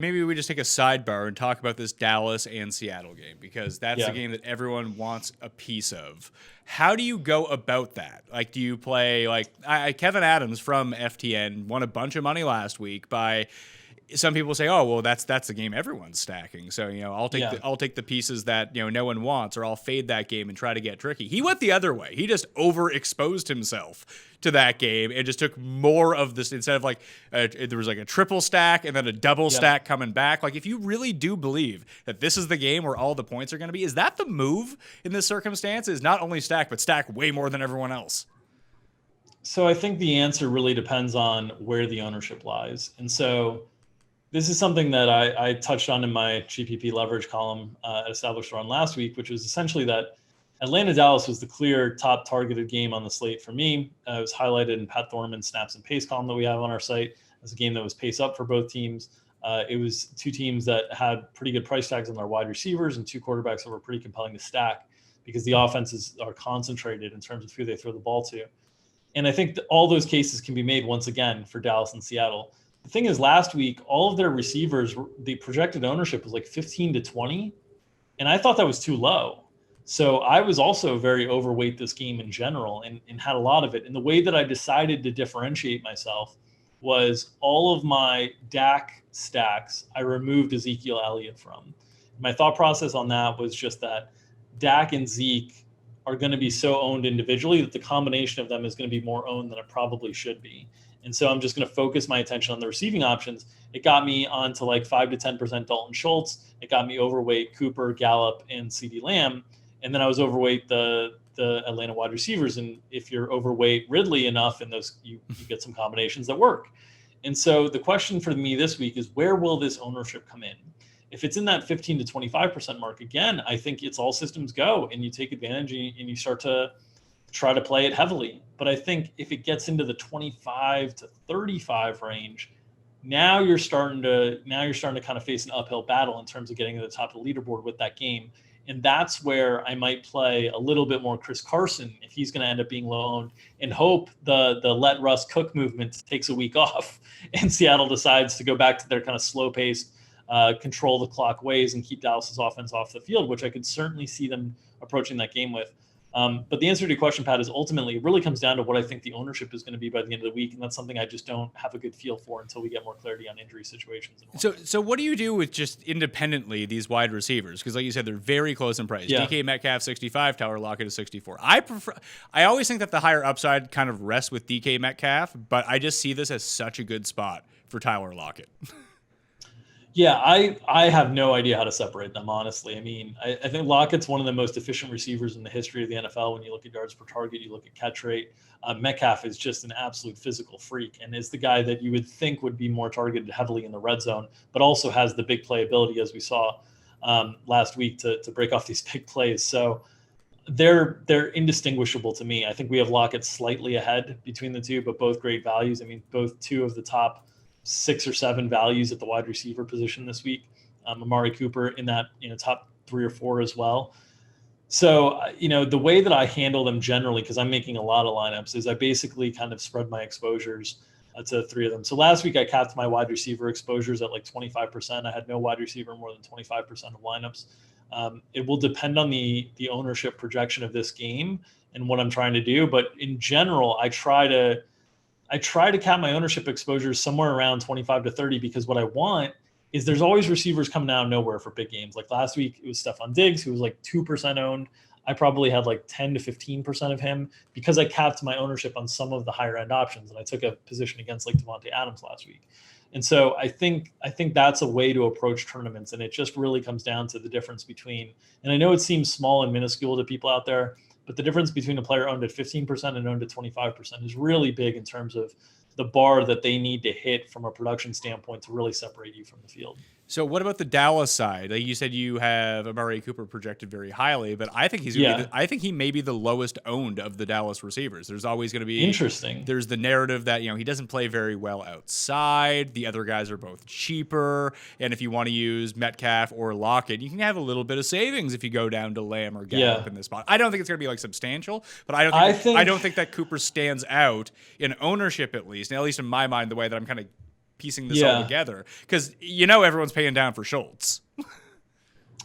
Maybe we just take a sidebar and talk about this Dallas and Seattle game, because that's the game that everyone wants a piece of. How do you go about that? Like, do you play like Kevin Adams from FTN won a bunch of money last week by. Some people say, "Oh, well, that's the game everyone's stacking." So I'll take the pieces that no one wants, or I'll fade that game and try to get tricky. He went the other way. He just overexposed himself to that game and just took more of this instead of like there was like a triple stack and then a double stack coming back. Like, if you really do believe that this is the game where all the points are going to be, is that the move in this circumstance? Is not only stack but stack way more than everyone else? So I think the answer really depends on where the ownership lies, and so. This is something that I touched on in my GPP leverage column at Established Run last week, which was essentially that Atlanta-Dallas was the clear top targeted game on the slate for me. It was highlighted in Pat Thorman's snaps and pace column that we have on our site as a game that was pace up for both teams. It was two teams that had pretty good price tags on their wide receivers and two quarterbacks that were pretty compelling to stack because the offenses are concentrated in terms of who they throw the ball to. And I think that all those cases can be made once again for Dallas and Seattle. The thing is, last week, all of their receivers, the projected ownership was like 15 to 20. And I thought that was too low. So I was also very overweight this game in general and had a lot of it. And the way that I decided to differentiate myself was all of my Dak stacks, I removed Ezekiel Elliott from. My thought process on that was just that Dak and Zeke are going to be so owned individually that the combination of them is going to be more owned than it probably should be. And so I'm just going to focus my attention on the receiving options. It got me onto like 5 to 10% Dalton Schultz. It got me overweight Cooper, Gallup, and CeeDee Lamb. And then I was overweight the Atlanta wide receivers. And if you're overweight Ridley enough in those, you get some combinations that work. And so the question for me this week is, where will this ownership come in? If it's in that 15 to 25% mark, again, I think it's all systems go and you take advantage and you start to try to play it heavily. But I think if it gets into the 25 to 35 range, now you're starting to kind of face an uphill battle in terms of getting to the top of the leaderboard with that game. And that's where I might play a little bit more Chris Carson if he's going to end up being low owned, and hope the let Russ cook movement takes a week off and Seattle decides to go back to their kind of slow paced, control the clock ways and keep Dallas's offense off the field, which I could certainly see them approaching that game with. But the answer to your question, Pat, is ultimately it really comes down to what I think the ownership is going to be by the end of the week. And that's something I just don't have a good feel for until we get more clarity on injury situations. So what do you do with just independently these wide receivers? Because like you said, they're very close in price. Yeah. DK Metcalf, 65, Tyler Lockett is 64. I always think that the higher upside kind of rests with DK Metcalf, but I just see this as such a good spot for Tyler Lockett. Yeah, I have no idea how to separate them, honestly. I mean, I think Lockett's one of the most efficient receivers in the history of the NFL. When you look at yards per target, you look at catch rate. Metcalf is just an absolute physical freak and is the guy that you would think would be more targeted heavily in the red zone, but also has the big playability, as we saw last week, to break off these big plays. So they're indistinguishable to me. I think we have Lockett slightly ahead between the two, but both great values. I mean, both two of the top 6 or 7 values at the wide receiver position this week. Amari Cooper in that top 3 or 4 as well. So the way that I handle them generally, because I'm making a lot of lineups, is I basically kind of spread my exposures to 3 of them. So last week I capped my wide receiver exposures at like 25%. I had no wide receiver more than 25% of lineups. It will depend on the ownership projection of this game and what I'm trying to do, but in general I try to cap my ownership exposures somewhere around 25 to 30, because what I want is there's always receivers coming out of nowhere for big games. Like last week, it was Stephon Diggs, who was like 2% owned. I probably had like 10 to 15% of him because I capped my ownership on some of the higher end options. And I took a position against like Devontae Adams last week. And so I think that's a way to approach tournaments. And it just really comes down to the difference between, and I know it seems small and minuscule to people out there, but the difference between a player owned at 15% and owned at 25% is really big in terms of the bar that they need to hit from a production standpoint to really separate you from the field. So what about the Dallas side? Like you said, you have Amari Cooper projected very highly, but I think I think he may be the lowest owned of the Dallas receivers. There's always going to be interesting. There's the narrative that he doesn't play very well outside. The other guys are both cheaper, and if you want to use Metcalf or Lockett, you can have a little bit of savings if you go down to Lamb or Gallup in this spot. I don't think it's going to be like substantial, but I don't think that Cooper stands out in ownership, at least in my mind, the way that I'm kind of piecing this all together? Because everyone's paying down for Schultz.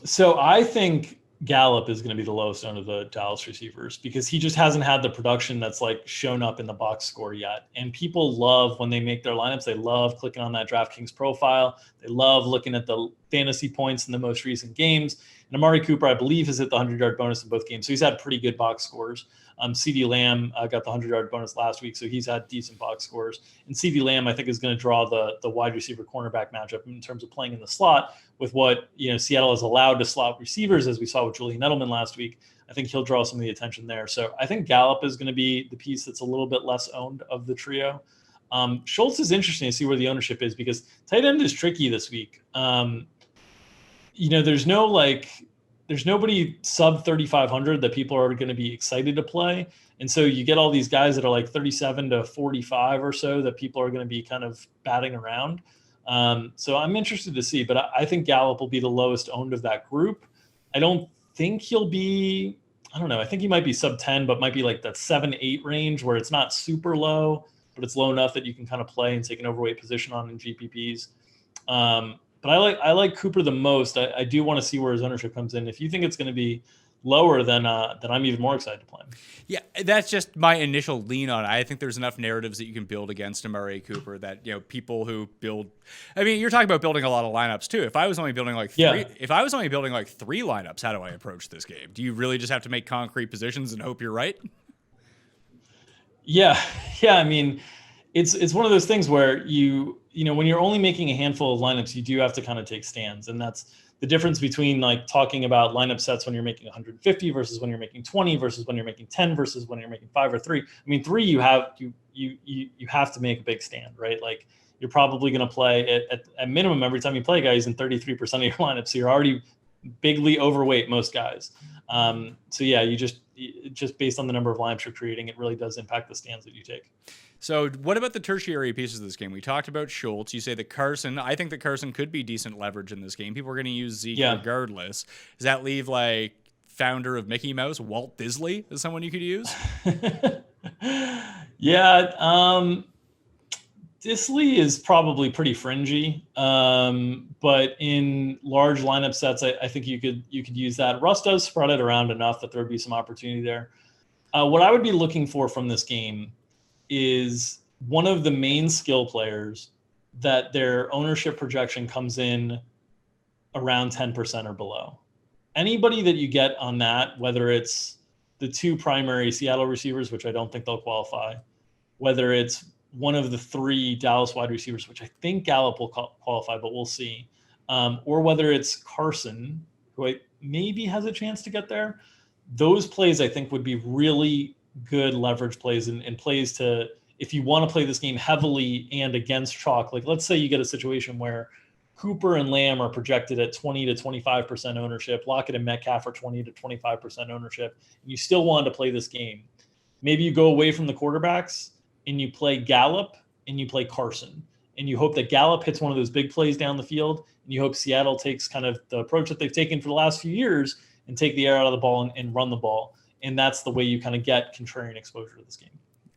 So I think Gallup is going to be the lowest owned of the Dallas receivers because he just hasn't had the production that's like shown up in the box score yet. And people love when they make their lineups, they love clicking on that DraftKings profile. They love looking at the fantasy points in the most recent games. And Amari Cooper, I believe, has hit the 100-yard bonus in both games. So he's had pretty good box scores. CeeDee Lamb got the 100-yard bonus last week, so he's had decent box scores. And CeeDee Lamb, I think, is going to draw the wide receiver cornerback matchup in terms of playing in the slot with what Seattle has allowed to slot receivers, as we saw with Julian Edelman last week. I think he'll draw some of the attention there. So I think Gallup is going to be the piece that's a little bit less owned of the trio. Schultz is interesting to see where the ownership is because tight end is tricky this week. There's nobody sub 3,500 that people are going to be excited to play. And so you get all these guys that are like 37 to 45 or so that people are going to be kind of batting around. So I'm interested to see, but I think Gallup will be the lowest owned of that group. I don't think he'll be, I think he might be sub 10, but might be like that 7-8 range where it's not super low, but it's low enough that you can kind of play and take an overweight position on in GPPs. But I like Cooper the most. I do want to see where his ownership comes in. If you think it's going to be lower, then I'm even more excited to play him. Yeah, that's just my initial lean on it. I think there's enough narratives that you can build against Amari Cooper that people who build. I mean, you're talking about building a lot of lineups too. If I was only building like three lineups, how do I approach this game? Do you really just have to make concrete positions and hope you're right? Yeah. I mean, it's one of those things where when you're only making a handful of lineups, you do have to kind of take stands. And that's the difference between like talking about lineup sets when you're making 150 versus when you're making 20 versus when you're making 10 versus when you're making 5 or 3. I mean, 3, you have to make a big stand, right? Like you're probably going to play at minimum every time you play a guy, he's in 33% of your lineup. So you're already bigly overweight most guys. So yeah, you just based on the number of lineups you're creating, it really does impact the stands that you take. So what about the tertiary pieces of this game? We talked about Schultz. You say that Carson, I think that Carson could be decent leverage in this game. People are going to use Zeke regardless. Does that leave like founder of Mickey Mouse, Walt Disley, as someone you could use? Disley is probably pretty fringy, but in large lineup sets, I think you could use that. Russ does spread it around enough that there would be some opportunity there. What I would be looking for from this game is one of the main skill players that their ownership projection comes in around 10% or below. Anybody that you get on that, whether it's the 2 primary Seattle receivers, which I don't think they'll qualify, whether it's one of the 3 Dallas wide receivers, which I think Gallup will qualify, but we'll see, or whether it's Carson, who maybe has a chance to get there, those plays I think would be really good leverage plays and plays to, if you want to play this game heavily and against chalk, like let's say you get a situation where Cooper and Lamb are projected at 20 to 25% ownership, Lockett and Metcalf are 20 to 25% ownership, and you still want to play this game. Maybe you go away from the quarterbacks and you play Gallup and you play Carson, and you hope that Gallup hits one of those big plays down the field, and you hope Seattle takes kind of the approach that they've taken for the last few years and take the air out of the ball and run the ball. And that's the way you kind of get contrarian exposure to this game.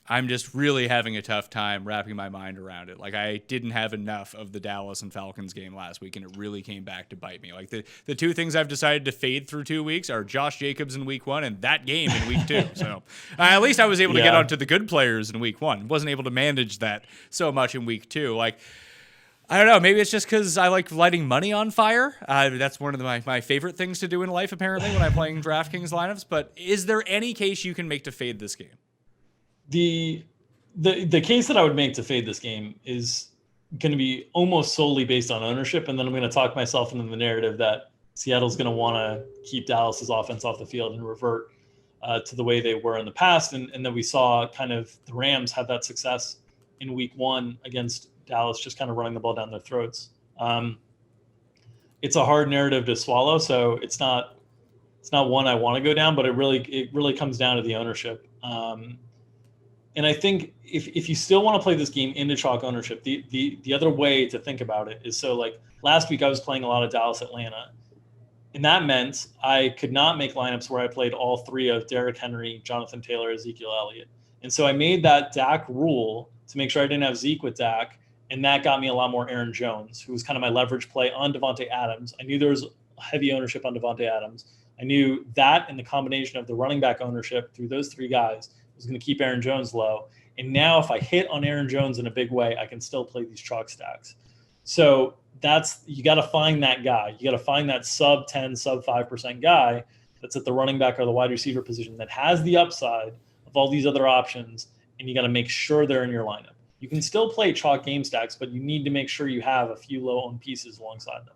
I'm just really having a tough time wrapping my mind around it. Like I didn't have enough of the Dallas and Falcons game last week, and it really came back to bite me. Like the 2 things I've decided to fade through 2 weeks are Josh Jacobs in week 1 and that game in week 2. So at least I was able to get onto the good players in week 1. Wasn't able to manage that so much in week 2. Like, I don't know. Maybe it's just because I like lighting money on fire. That's one of my favorite things to do in life, apparently, when I'm playing DraftKings lineups. But is there any case you can make to fade this game? The case that I would make to fade this game is going to be almost solely based on ownership, and then I'm going to talk myself into the narrative that Seattle's going to want to keep Dallas's offense off the field and revert to the way they were in the past, and then we saw kind of the Rams have that success in week 1 against Dallas, just kind of running the ball down their throats. It's a hard narrative to swallow, so it's not one I want to go down, but it really comes down to the ownership. And I think if you still want to play this game into chalk ownership, the other way to think about it is, so like last week I was playing a lot of Dallas Atlanta, and that meant I could not make lineups where I played all 3 of Derrick Henry, Jonathan Taylor, Ezekiel Elliott. And so I made that Dak rule to make sure I didn't have Zeke with Dak And that got me a lot more Aaron Jones, who was kind of my leverage play on Devontae Adams. I knew there was heavy ownership on Devontae Adams. I knew that and the combination of the running back ownership through those three guys was going to keep Aaron Jones low. And now if I hit on Aaron Jones in a big way, I can still play these chalk stacks. So you got to find that guy. You got to find that sub 10, sub 5% guy that's at the running back or the wide receiver position that has the upside of all these other options. And you got to make sure they're in your lineup. You can still play chalk game stacks, but you need to make sure you have a few low-owned pieces alongside them.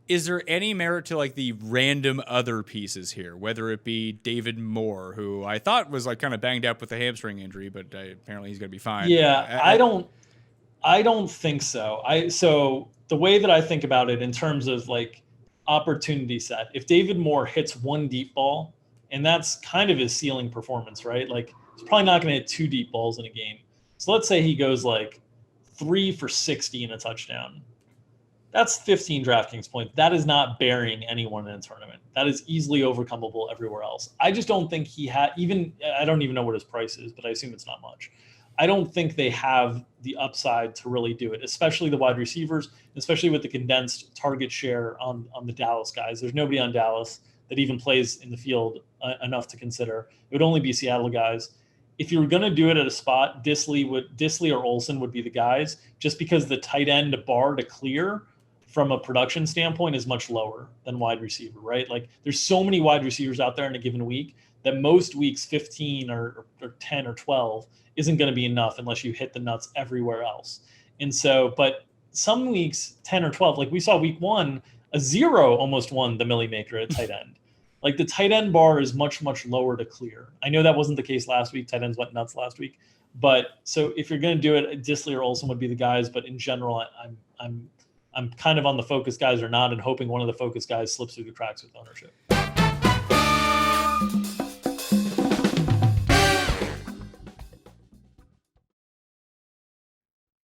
Is there any merit to like the random other pieces here, whether it be David Moore, who I thought was like kind of banged up with a hamstring injury, but apparently he's going to be fine. Yeah, I don't think so. So the way that I think about it in terms of like opportunity set, if David Moore hits one deep ball, and that's kind of his ceiling performance, right? Like he's probably not going to hit two deep balls in a game. So let's say he goes like 3 for 60 in a touchdown. That's 15 DraftKings points. That is not burying anyone in a tournament. That is easily overcomable everywhere else. I just don't think he had I don't even know what his price is, but I assume it's not much. I don't think they have the upside to really do it, especially the wide receivers, especially with the condensed target share on the Dallas guys. There's nobody on Dallas that even plays in the field enough to consider. It would only be Seattle guys. If you were going to do it at a spot, Disley or Olsen would be the guys, just because the tight end bar to clear from a production standpoint is much lower than wide receiver, right? Like there's so many wide receivers out there in a given week that most weeks 15 or 10 or 12 isn't going to be enough unless you hit the nuts everywhere else. And so, but some weeks 10 or 12, like we saw week 1, a 0 almost won the Millie Maker at tight end. Like the tight end bar is much, much lower to clear. I know that wasn't the case last week. Tight ends went nuts last week. But so if you're going to do it, Disley or Olsen would be the guys. But in general, I'm kind of on the focus guys or not, and hoping one of the focus guys slips through the cracks with ownership.